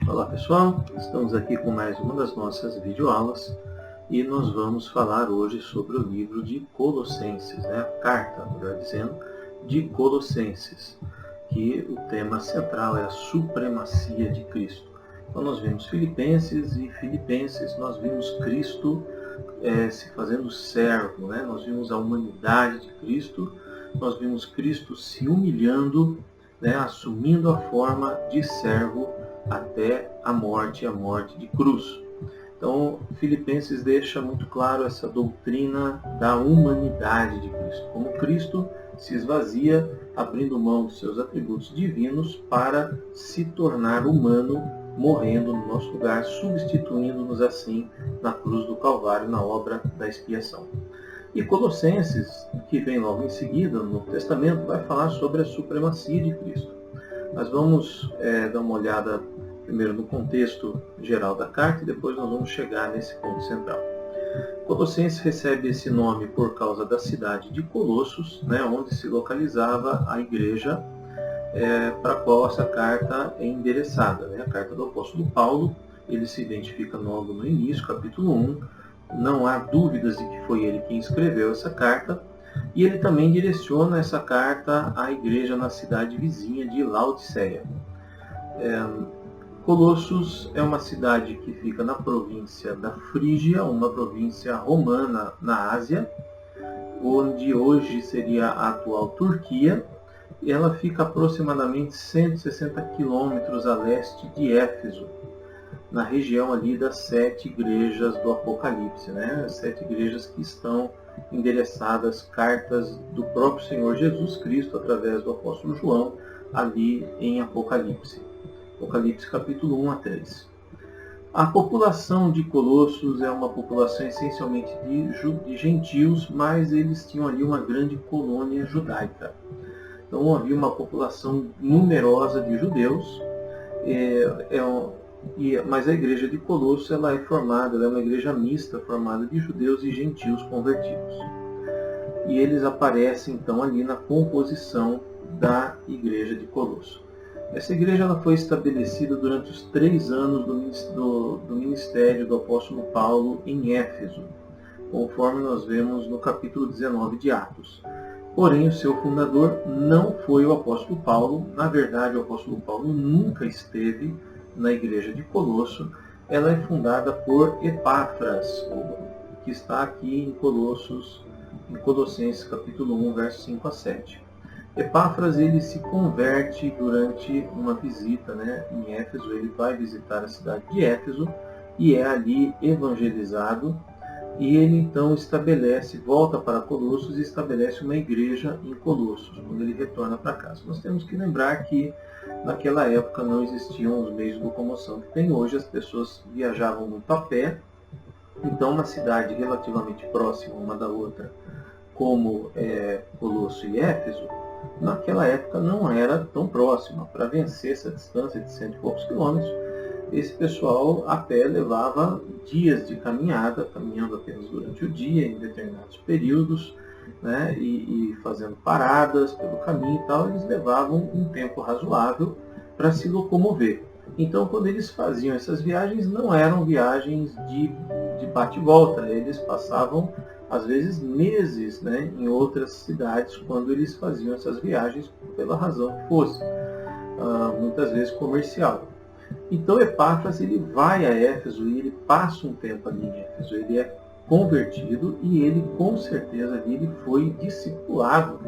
Olá pessoal, estamos aqui com mais uma das nossas videoaulas e nós vamos falar hoje sobre o livro de Colossenses, a carta, melhor dizendo, de Colossenses, que o tema central é a supremacia de Cristo. Então nós vimos Filipenses e Filipenses nós vimos Cristo se fazendo servo, nós vimos a humanidade de Cristo, nós vimos Cristo se humilhando, assumindo a forma de servo até a morte de cruz. Então, Filipenses deixa muito claro essa doutrina da humanidade de Cristo, como Cristo se esvazia, abrindo mão dos seus atributos divinos para se tornar humano, morrendo no nosso lugar, substituindo-nos assim na cruz do Calvário, na obra da expiação. E Colossenses, que vem logo em seguida, no Novo Testamento, vai falar sobre a supremacia de Cristo. Nós vamos dar uma olhada primeiro no contexto geral da carta e depois nós vamos chegar nesse ponto central. Colossenses recebe esse nome por causa da cidade de Colossos, onde se localizava a igreja para a qual essa carta é endereçada. A carta do apóstolo Paulo, ele se identifica logo no início, capítulo 1, não há dúvidas de que foi ele quem escreveu essa carta, e ele também direciona essa carta à igreja na cidade vizinha de Laodiceia. Colossos é uma cidade que fica na província da Frígia, uma província romana na Ásia, onde hoje seria a atual Turquia, e ela fica aproximadamente 160 quilômetros a leste de Éfeso, na região ali das 7 igrejas do Apocalipse, as 7 igrejas que estão endereçadas, cartas do próprio Senhor Jesus Cristo, através do apóstolo João, ali em Apocalipse. Apocalipse capítulo 1 a 3. A população de Colossos é uma população essencialmente de gentios, mas eles tinham ali uma grande colônia judaica. Então havia uma população numerosa de judeus, mas a igreja de Colossos ela é uma igreja mista, formada de judeus e gentios convertidos. E eles aparecem então ali na composição da igreja de Colossos. Essa igreja ela foi estabelecida durante os 3 anos do ministério do apóstolo Paulo em Éfeso, conforme nós vemos no capítulo 19 de Atos. Porém, o seu fundador não foi o apóstolo Paulo. Na verdade, o apóstolo Paulo nunca esteve na igreja de Colosso. Ela é fundada por Epáfras, que está aqui em Colossenses capítulo 1, versos 5 a 7. Epáfras ele se converte durante uma visita em Éfeso. Ele vai visitar a cidade de Éfeso e é ali evangelizado. E ele então volta para Colossos e estabelece uma igreja em Colossos, quando ele retorna para casa. Nós temos que lembrar que naquela época não existiam os meios de locomoção que tem hoje, as pessoas viajavam muito a pé. Então uma cidade relativamente próxima uma da outra, como Colosso e Éfeso, naquela época não era tão próxima. Para vencer essa distância de 100 e poucos quilômetros, esse pessoal a pé levava dias de caminhada, caminhando apenas durante o dia, em determinados períodos, e fazendo paradas pelo caminho e tal. Eles levavam um tempo razoável para se locomover. Então, quando eles faziam essas viagens, não eram viagens de bate e volta, eles passavam às vezes meses em outras cidades quando eles faziam essas viagens, pela razão que fosse, muitas vezes comercial. Então Epáfras ele vai a Éfeso e ele passa um tempo ali em Éfeso. Ele é convertido e ele com certeza ali ele foi discipulado,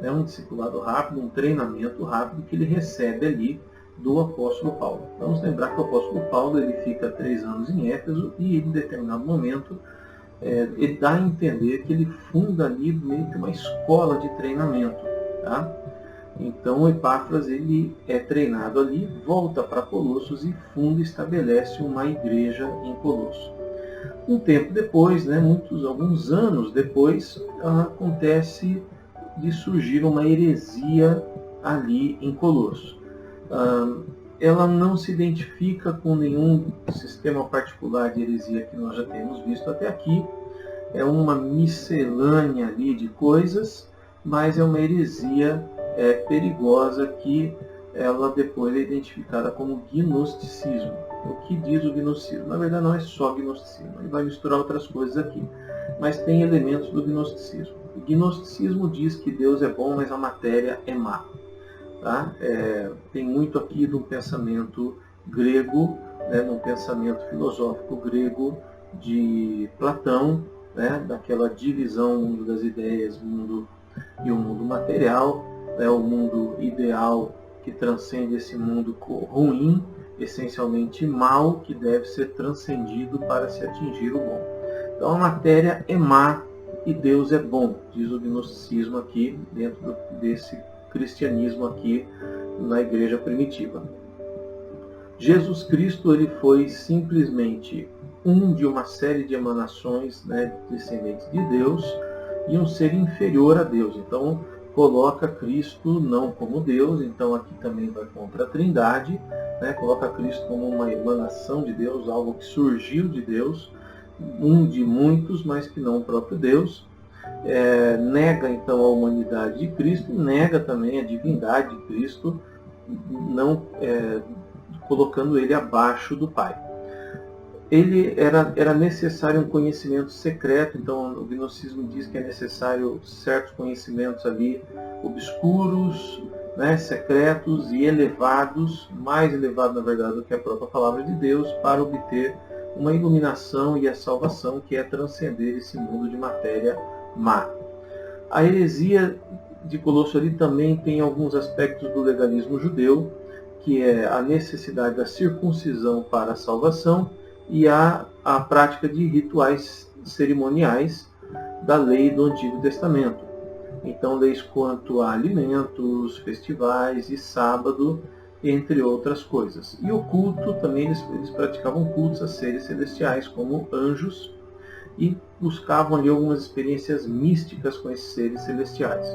um discipulado rápido, um treinamento rápido que ele recebe ali do apóstolo Paulo. Vamos lembrar que o apóstolo Paulo ele fica 3 anos em Éfeso e em determinado momento ele dá a entender que ele funda ali meio que uma escola de treinamento, tá? Então Epáfras ele é treinado ali, volta para Colossos e funda e estabelece uma igreja em Colossos. Um tempo depois, alguns anos depois, acontece de surgir uma heresia ali em Colossos. Ela não se identifica com nenhum sistema particular de heresia que nós já temos visto até aqui. É uma miscelânea ali de coisas, mas é uma heresia perigosa que ela depois é identificada como gnosticismo. O que diz o gnosticismo? Na verdade não é só gnosticismo, ele vai misturar outras coisas aqui, mas tem elementos do gnosticismo. O gnosticismo diz que Deus é bom, mas a matéria é má. Tá? Tem muito aqui do pensamento grego, né, no pensamento filosófico grego de Platão, né, daquela divisão mundo das ideias, mundo e o mundo material, né, o mundo ideal que transcende esse mundo ruim, essencialmente mal, que deve ser transcendido para se atingir o bom. Então a matéria é má e Deus é bom, diz o gnosticismo aqui, dentro desse cristianismo aqui na igreja primitiva. Jesus Cristo ele foi simplesmente um de uma série de emanações, né, descendentes de Deus, e um ser inferior a Deus. Então coloca Cristo não como Deus, então aqui também vai contra a Trindade, né, coloca Cristo como uma emanação de Deus, algo que surgiu de Deus, um de muitos, mas que não o próprio Deus. Nega então a humanidade de Cristo, nega também a divindade de Cristo, não colocando ele abaixo do Pai. Ele era necessário um conhecimento secreto, então o gnosticismo diz que é necessário certos conhecimentos ali obscuros, né, secretos e elevados, mais elevado na verdade do que a própria palavra de Deus, para obter uma iluminação e a salvação, que é transcender esse mundo de matéria má. A heresia de Colosso ali também tem alguns aspectos do legalismo judeu, que é a necessidade da circuncisão para a salvação e a prática de rituais cerimoniais da lei do Antigo Testamento. Então, leis quanto a alimentos, festivais e sábado, entre outras coisas. E o culto também, eles praticavam cultos a seres celestiais, como anjos, e buscavam ali algumas experiências místicas com esses seres celestiais.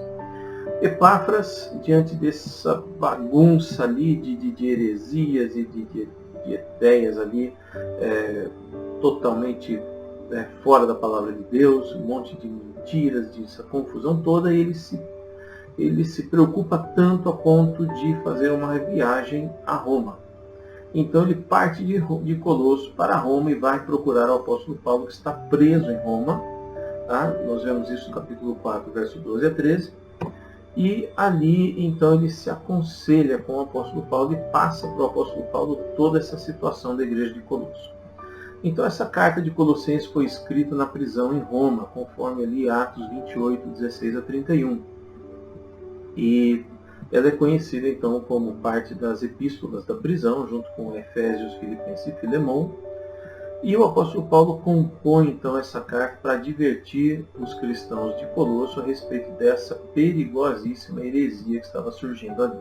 Epáfras, diante dessa bagunça ali de heresias e de ideias ali totalmente fora da palavra de Deus, um monte de mentiras, dessa confusão toda, ele se preocupa tanto a ponto de fazer uma viagem a Roma. Então ele parte de Colosso para Roma e vai procurar o apóstolo Paulo, que está preso em Roma. Tá? Nós vemos isso no capítulo 4, verso 12 a 13. E ali, então, ele se aconselha com o apóstolo Paulo e passa para o apóstolo Paulo toda essa situação da igreja de Colosso. Então, essa carta de Colossenses foi escrita na prisão em Roma, conforme ali Atos 28, 16 a 31. E ela é conhecida, então, como parte das epístolas da prisão, junto com Efésios, Filipenses e Filemão. E o apóstolo Paulo compõe, então, essa carta para advertir os cristãos de Colosso a respeito dessa perigosíssima heresia que estava surgindo ali.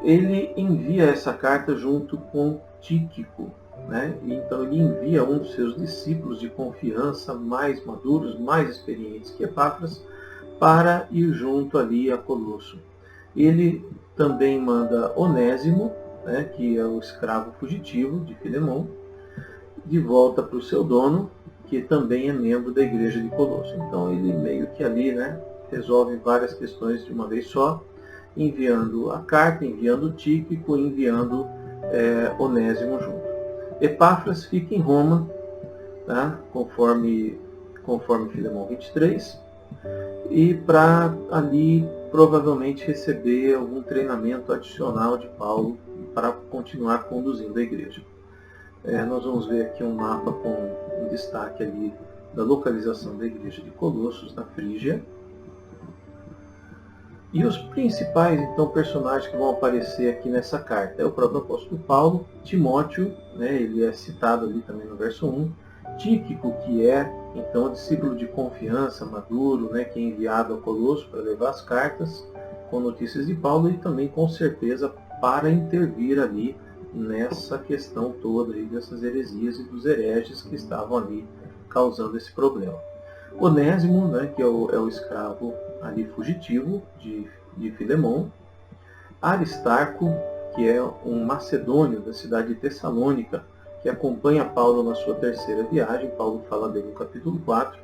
Ele envia essa carta junto com Tíquico, né? Então ele envia um dos seus discípulos de confiança, mais maduros, mais experientes que Epáfras, para ir junto ali a Colosso. Ele também manda Onésimo, né, que é o escravo fugitivo de Filemão, de volta para o seu dono, que também é membro da igreja de Colosso. Então ele meio que ali, né, resolve várias questões de uma vez só, enviando a carta, enviando Tíquico, enviando Onésimo junto. Epáfras fica em Roma, tá, conforme Filemão 23, e para ali provavelmente receber algum treinamento adicional de Paulo para continuar conduzindo a igreja. Nós vamos ver aqui um mapa com um destaque ali da localização da igreja de Colossos, na Frígia. E os principais, então, personagens que vão aparecer aqui nessa carta é o próprio apóstolo Paulo, Timóteo, né, ele é citado ali também no verso 1, Tíquico, que é, então, discípulo de confiança, maduro, né, que é enviado a Colosso para levar as cartas com notícias de Paulo e também, com certeza, para intervir ali nessa questão toda aí dessas heresias e dos hereges que estavam ali causando esse problema. Onésimo, né, que é o escravo ali fugitivo de Filemão. Aristarco, que é um macedônio da cidade de Tessalônica, que acompanha Paulo na sua terceira viagem. Paulo fala dele no capítulo 4.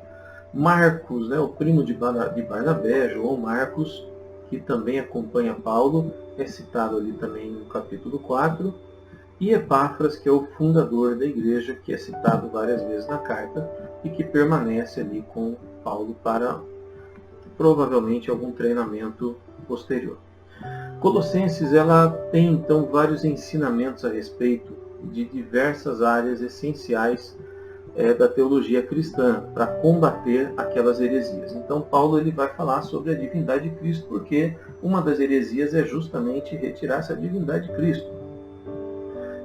Marcos, né, o primo de Barnabé, João Marcos, que também acompanha Paulo, é citado ali também no capítulo 4, e Epáfras, que é o fundador da igreja, que é citado várias vezes na carta e que permanece ali com Paulo para provavelmente algum treinamento posterior. Colossenses, ela tem então vários ensinamentos a respeito de diversas áreas essenciais da teologia cristã para combater aquelas heresias. Então Paulo ele vai falar sobre a divindade de Cristo, porque uma das heresias é justamente retirar essa divindade de Cristo.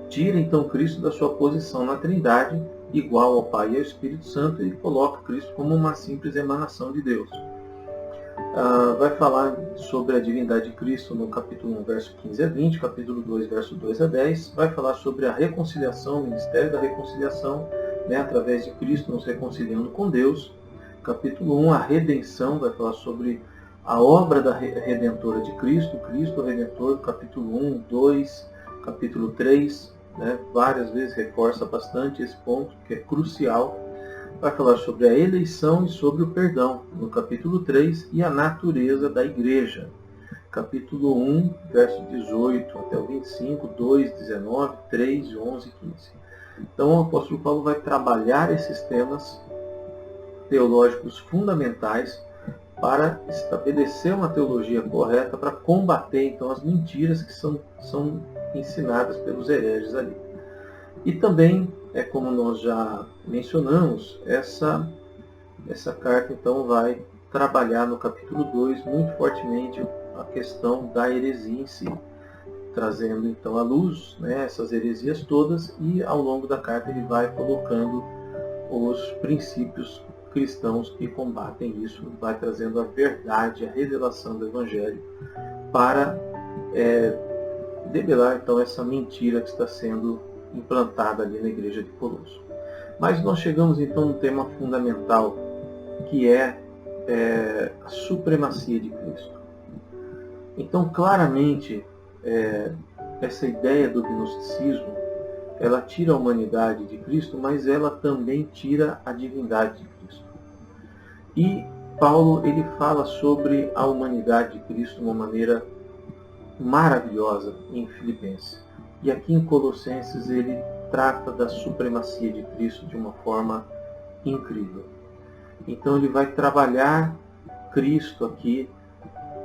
Tira então Cristo da sua posição na Trindade, igual ao Pai e ao Espírito Santo, e coloca Cristo como uma simples emanação de Deus. Vai falar sobre a divindade de Cristo no capítulo 1, verso 15 a 20, capítulo 2, verso 2 a 10. Vai falar sobre a reconciliação, o ministério da reconciliação, através de Cristo nos reconciliando com Deus. Capítulo 1, a redenção, vai falar sobre a obra da redentora de Cristo, Cristo Redentor, capítulo 1, 2, capítulo 3, várias vezes reforça bastante esse ponto, que é crucial. Vai falar sobre a eleição e sobre o perdão, no capítulo 3, e a natureza da igreja. Capítulo 1, verso 18 até o 25, 2, 19, 3, 11 e 15. Então o apóstolo Paulo vai trabalhar esses temas teológicos fundamentais para estabelecer uma teologia correta, para combater então as mentiras que são ensinadas pelos hereges ali. E também, como nós já mencionamos, essa carta então vai trabalhar no capítulo 2 muito fortemente a questão da heresia em si, trazendo então à luz essas heresias todas, e ao longo da carta ele vai colocando os princípios cristãos que combatem isso, vai trazendo a verdade, a revelação do Evangelho para debelar então essa mentira que está sendo implantada ali na igreja de Colosso. Mas nós chegamos então no tema fundamental, que é a supremacia de Cristo. Então, claramente, essa ideia do gnosticismo, ela tira a humanidade de Cristo, mas ela também tira a divindade de Cristo. E Paulo ele fala sobre a humanidade de Cristo de uma maneira maravilhosa em Filipenses. E aqui em Colossenses ele trata da supremacia de Cristo de uma forma incrível. Então ele vai trabalhar Cristo aqui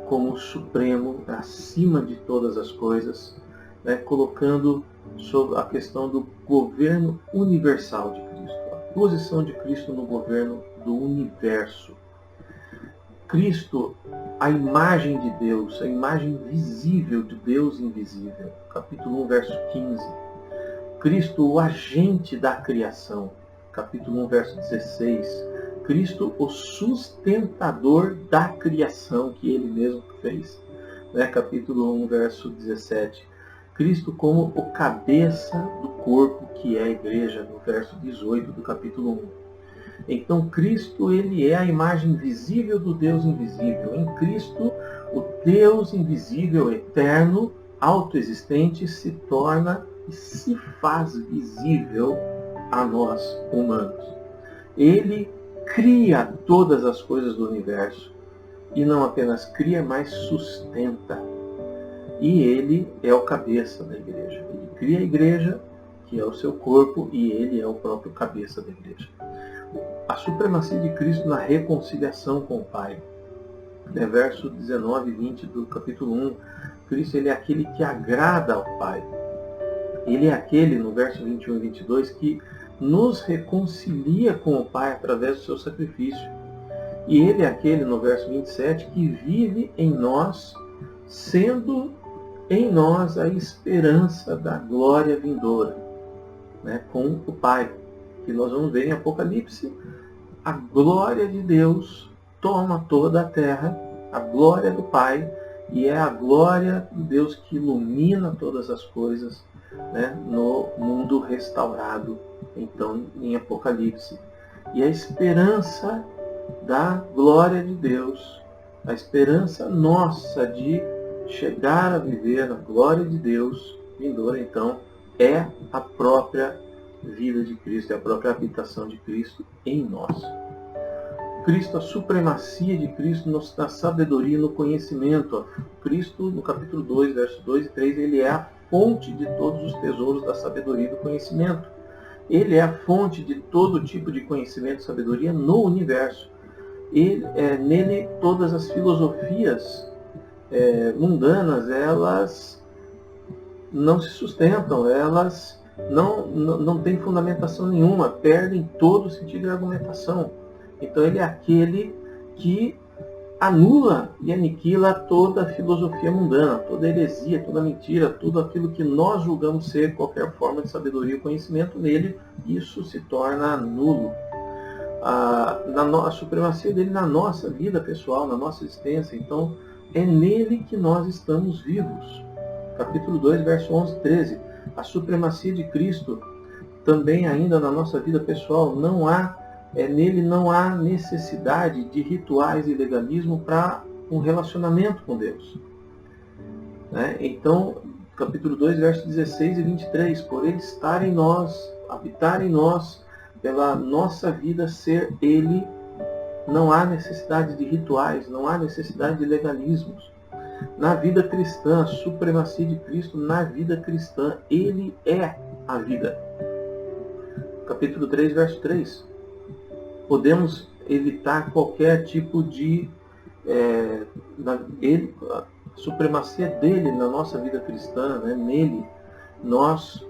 como o supremo, acima de todas as coisas, colocando sobre a questão do governo universal de Cristo, a posição de Cristo no governo do universo. Cristo, a imagem de Deus, a imagem visível de Deus invisível. Capítulo 1, verso 15. Cristo, o agente da criação. Capítulo 1, verso 16. Cristo, o sustentador da criação que Ele mesmo fez. Capítulo 1, verso 17. Cristo como o cabeça do corpo que é a igreja, no verso 18 do capítulo 1. Então Cristo, ele é a imagem visível do Deus invisível. Em Cristo, o Deus invisível, eterno, autoexistente, se torna e se faz visível a nós, humanos. Ele cria todas as coisas do universo. E não apenas cria, mas sustenta. E ele é o cabeça da igreja. Ele cria a igreja, que é o seu corpo, e ele é o próprio cabeça da igreja. A supremacia de Cristo na reconciliação com o Pai. Verso 19 e 20 do capítulo 1. Cristo, ele é aquele que agrada ao Pai. Ele é aquele, no verso 21 e 22, que nos reconcilia com o Pai através do seu sacrifício. E ele é aquele, no verso 27, que vive em nós, sendo em nós a esperança da glória vindoura, com o Pai. Que nós vamos ver em Apocalipse, a glória de Deus toma toda a terra, a glória do Pai, e é a glória de Deus que ilumina todas as coisas, no mundo restaurado, então, em Apocalipse. E a esperança da glória de Deus, a esperança nossa de chegar a viver na glória de Deus vindoura, então, é a própria vida de Cristo, é a própria habitação de Cristo em nós. Cristo, a supremacia de Cristo na sabedoria e no conhecimento. Cristo, no capítulo 2, versos 2 e 3, ele é a fonte de todos os tesouros da sabedoria e do conhecimento. Ele é a fonte de todo tipo de conhecimento e sabedoria no universo. Nele, todas as filosofias mundanas, elas não se sustentam, elas não têm fundamentação nenhuma, perdem todo o sentido de argumentação. Então ele é aquele que anula e aniquila toda a filosofia mundana, toda heresia, toda mentira, tudo aquilo que nós julgamos ser qualquer forma de sabedoria e conhecimento. Nele, isso se torna nulo. A supremacia dele na nossa vida pessoal, na nossa existência. Então, é nele que nós estamos vivos. Capítulo 2, verso 11 e 13. A supremacia de Cristo também ainda na nossa vida pessoal. Nele não há necessidade de rituais e legalismo para um relacionamento com Deus. Então, capítulo 2, versos 16 e 23. Por ele estar em nós, habitar em nós, pela nossa vida ser ele, não há necessidade de rituais, não há necessidade de legalismos. Na vida cristã, a supremacia de Cristo na vida cristã, ele é a vida. Capítulo 3, verso 3. Podemos evitar qualquer tipo de a supremacia dele na nossa vida cristã, nele, nós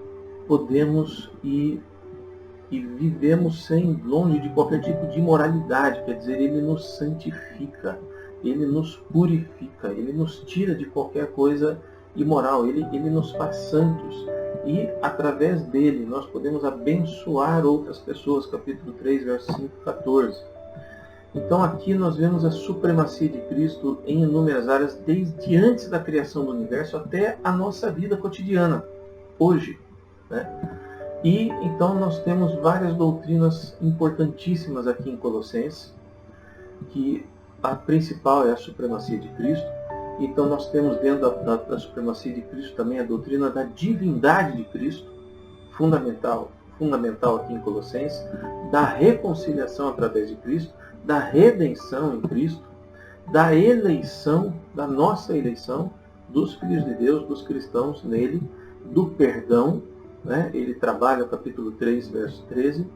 podemos ir e vivemos longe de qualquer tipo de imoralidade, quer dizer, ele nos santifica, ele nos purifica, ele nos tira de qualquer coisa imoral, ele nos faz santos. E através dele nós podemos abençoar outras pessoas. Capítulo 3, verso 5 e 14. Então aqui nós vemos a supremacia de Cristo em inúmeras áreas, desde antes da criação do universo até a nossa vida cotidiana, hoje. E então nós temos várias doutrinas importantíssimas aqui em Colossenses, que a principal é a supremacia de Cristo. Então nós temos dentro da supremacia de Cristo também a doutrina da divindade de Cristo, fundamental aqui em Colossenses, da reconciliação através de Cristo, da redenção em Cristo, da eleição, da nossa eleição, dos filhos de Deus, dos cristãos nele, do perdão. Ele trabalha o capítulo 3, verso 13,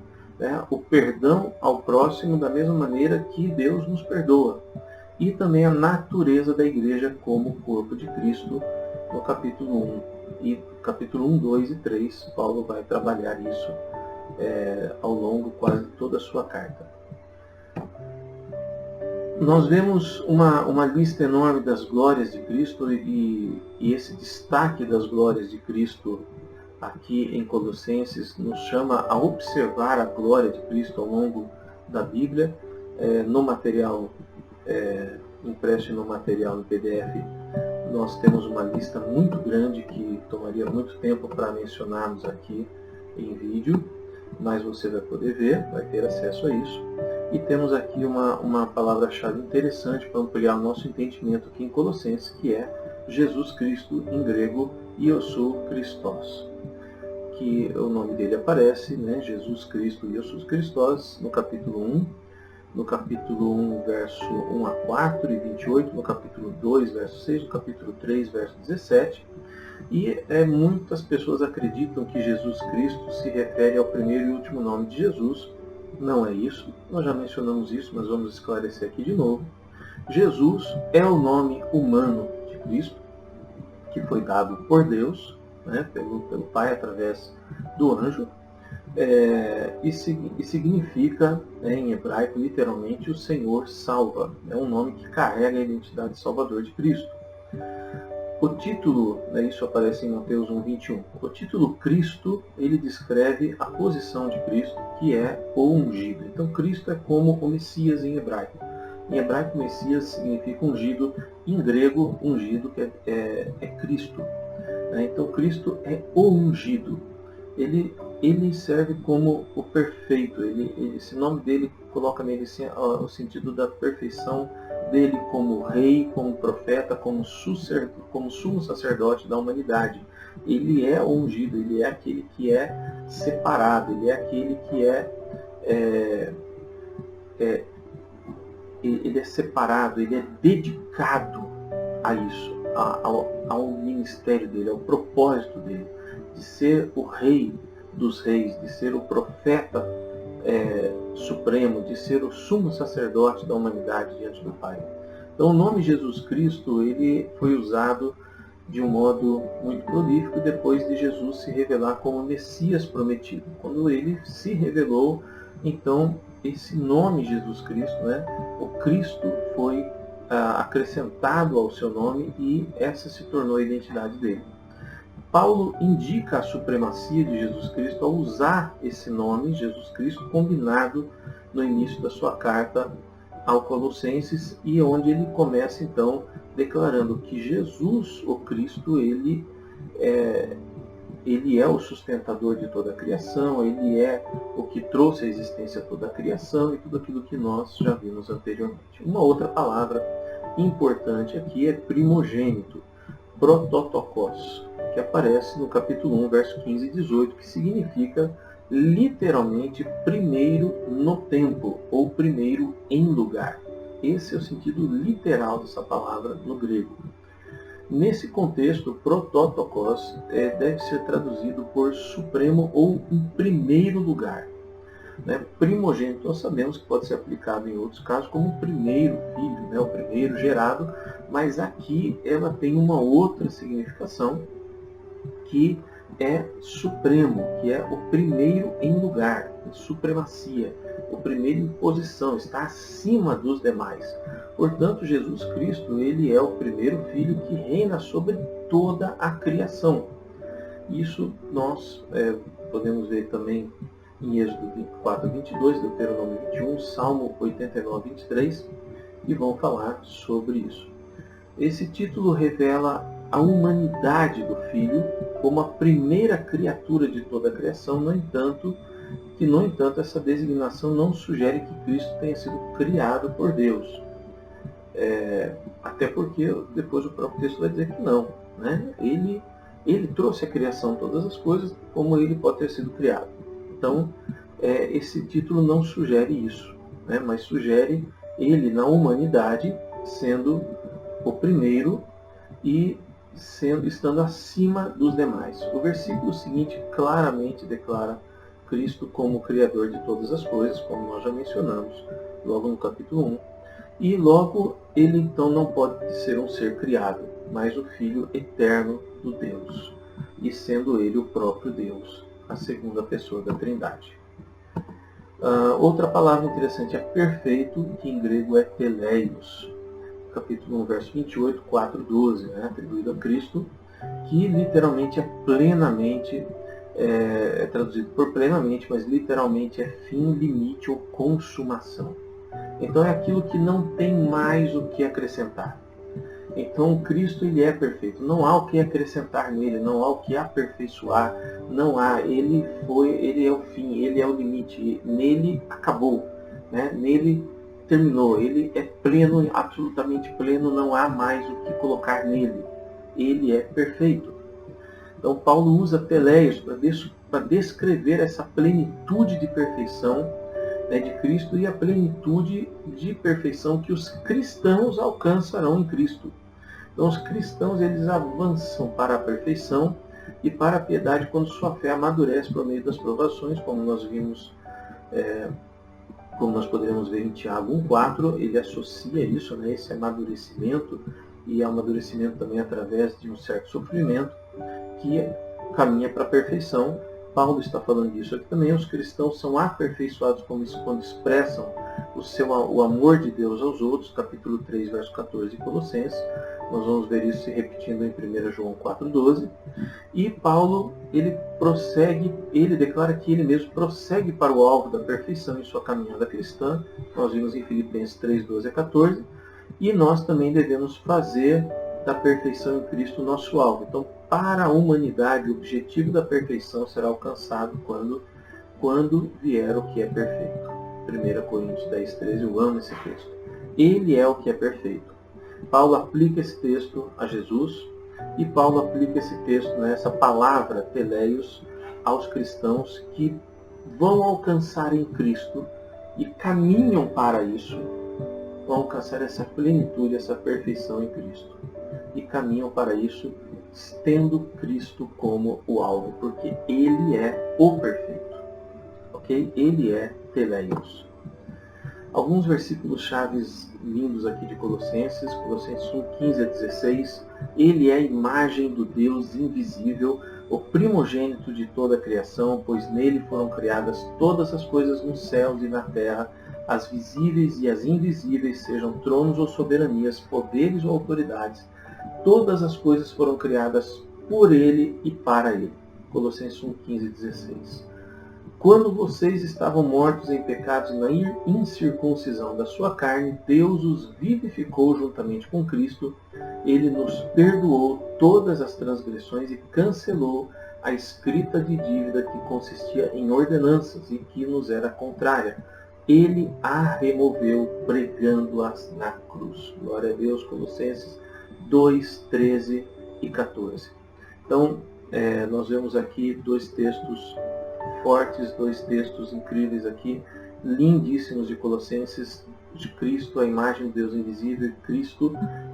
o perdão ao próximo da mesma maneira que Deus nos perdoa. E também a natureza da igreja como corpo de Cristo, no capítulo 1. E capítulo 1, 2 e 3, Paulo vai trabalhar isso ao longo quase toda a sua carta. Nós vemos uma lista enorme das glórias de Cristo e esse destaque das glórias de Cristo aqui em Colossenses nos chama a observar a glória de Cristo ao longo da Bíblia. No material impresso no material em PDF, nós temos uma lista muito grande que tomaria muito tempo para mencionarmos aqui em vídeo, mas você vai poder ver, vai ter acesso a isso. E temos aqui uma palavra-chave interessante para ampliar o nosso entendimento aqui em Colossenses, que é Jesus Cristo, em grego, Iosu Christos, que o nome dele aparece, Jesus Cristo, Iosu Christos, no capítulo 1, no capítulo 1, verso 1 a 4 e 28, no capítulo 2, verso 6, no capítulo 3, verso 17. E muitas pessoas acreditam que Jesus Cristo se refere ao primeiro e último nome de Jesus. Não é isso, nós já mencionamos isso, mas vamos esclarecer aqui de novo. Jesus é o nome humano de Cristo, que foi dado por Deus, pelo Pai através do anjo, e significa, em hebraico, literalmente, o Senhor salva. É um nome que carrega a identidade de Salvador de Cristo. O título, isso aparece em Mateus 1:21. O título Cristo, ele descreve a posição de Cristo, que é o ungido. Então Cristo é como o Messias em hebraico. Em hebraico, Messias significa ungido. Em grego, ungido que é Cristo. Então Cristo é o ungido. Ele serve como o perfeito. Esse nome dele coloca nele o sentido da perfeição dele como rei, como profeta, como sumo sacerdote da humanidade. Ele é o ungido, ele é aquele que é separado, ele é aquele que ele é separado, ele é dedicado a isso, ao ministério dele, ao propósito dele, de ser o rei dos reis, de ser o profeta supremo, de ser o sumo sacerdote da humanidade diante do Pai. Então o nome Jesus Cristo, ele foi usado de um modo muito prolífico depois de Jesus se revelar como Messias prometido. Quando ele se revelou, então esse nome Jesus Cristo, o Cristo foi acrescentado ao seu nome e essa se tornou a identidade dele. Paulo indica a supremacia de Jesus Cristo ao usar esse nome, Jesus Cristo, combinado no início da sua carta ao Colossenses, e onde ele começa então declarando que Jesus, o Cristo, ele é o sustentador de toda a criação, ele é o que trouxe à existência toda a criação e tudo aquilo que nós já vimos anteriormente. Uma outra palavra importante aqui é primogênito, prototokos, que aparece no capítulo 1, verso 15 e 18, que significa literalmente primeiro no tempo, ou primeiro em lugar. Esse é o sentido literal dessa palavra no grego. Nesse contexto, prototokos deve ser traduzido por supremo ou em primeiro lugar. Primogênito nós sabemos que pode ser aplicado em outros casos como o primeiro filho, o primeiro gerado, mas aqui ela tem uma outra significação, que é supremo, que é o primeiro em lugar, em supremacia, o primeiro em posição, está acima dos demais. Portanto, Jesus Cristo, ele é o primeiro filho que reina sobre toda a criação. Isso nós podemos ver também em Êxodo 24, 22, Deuteronômio 21, Salmo 89, 23, e vão falar sobre isso. Esse título revela a humanidade do Filho como a primeira criatura de toda a criação, no entanto, essa designação não sugere que Cristo tenha sido criado por Deus. Até porque depois o próprio texto vai dizer que não. Ele trouxe a criação, todas as coisas, como ele pode ter sido criado. Então, esse título não sugere isso, mas sugere ele na humanidade sendo o primeiro e estando acima dos demais. O versículo seguinte claramente declara Cristo como o Criador de todas as coisas, como nós já mencionamos logo no capítulo 1. E logo ele então não pode ser um ser criado, mas o Filho eterno do Deus, e sendo ele o próprio Deus, a segunda pessoa da Trindade. Outra palavra interessante é perfeito, que em grego é teleios. Capítulo 1, verso 28, 4, 12, atribuído a Cristo, que literalmente é plenamente, é traduzido por plenamente, mas literalmente é fim, limite ou consumação. Então é aquilo que não tem mais o que acrescentar. Então Cristo, ele é perfeito, não há o que acrescentar nele, não há o que aperfeiçoar, não há, ele é o fim, ele é o limite, nele acabou, nele terminou, ele é pleno, absolutamente pleno, não há mais o que colocar nele, ele é perfeito. Então Paulo usa teleios para descrever essa plenitude de perfeição de Cristo e a plenitude de perfeição que os cristãos alcançarão em Cristo. Então os cristãos, eles avançam para a perfeição e para a piedade quando sua fé amadurece por meio das provações, como nós vimos, como nós poderemos ver em Tiago 1,4, ele associa isso, esse amadurecimento, e amadurecimento também através de um certo sofrimento, que caminha para a perfeição. Paulo está falando disso aqui também. Os cristãos são aperfeiçoados quando expressam o amor de Deus aos outros, capítulo 3, verso 14 de Colossenses. Nós vamos ver isso se repetindo em 1 João 4,12. E Paulo, ele declara que ele mesmo prossegue para o alvo da perfeição em sua caminhada cristã. Nós vimos em Filipenses 3, 12 a 14. E nós também devemos fazer da perfeição em Cristo nosso alvo. Então, para a humanidade, o objetivo da perfeição será alcançado quando vier o que é perfeito. 1 Coríntios 10, 13, eu amo esse texto. Ele é o que é perfeito. Paulo aplica esse texto a Jesus, e Paulo aplica esse texto, essa palavra, teleios, aos cristãos que vão alcançar em Cristo e caminham para isso, vão alcançar essa plenitude, essa perfeição em Cristo. E caminham para isso tendo Cristo como o alvo, porque Ele é o perfeito. Ok? Ele é Teleios. Alguns versículos chaves lindos aqui de Colossenses 1, 15 a 16. Ele é a imagem do Deus invisível, o primogênito de toda a criação, pois nele foram criadas todas as coisas nos céus e na terra, as visíveis e as invisíveis, sejam tronos ou soberanias, poderes ou autoridades. Todas as coisas foram criadas por ele e para ele. Colossenses 1, 15 e 16. Quando vocês estavam mortos em pecados e na incircuncisão da sua carne, Deus os vivificou juntamente com Cristo. Ele nos perdoou todas as transgressões e cancelou a escrita de dívida que consistia em ordenanças e que nos era contrária. Ele a removeu, pregando-as na cruz. Glória a Deus. Colossenses 2, 13 e 14. Então, nós vemos aqui dois textos fortes, dois textos incríveis aqui, lindíssimos de Colossenses, de Cristo, a imagem do Deus invisível, e Cristo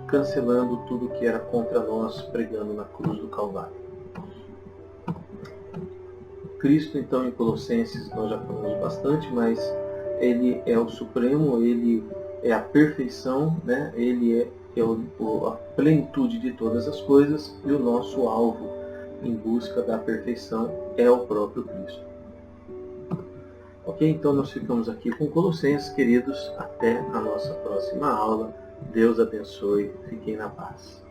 cancelando tudo que era contra nós, pregando na cruz do Calvário. Cristo, então, em Colossenses, nós já falamos bastante, mas ele é o supremo, ele é a perfeição, né? Ele é a plenitude de todas as coisas, e o nosso alvo em busca da perfeição é o próprio Cristo. Ok? Então nós ficamos aqui com Colossenses, queridos. Até a nossa próxima aula. Deus abençoe. Fiquem na paz.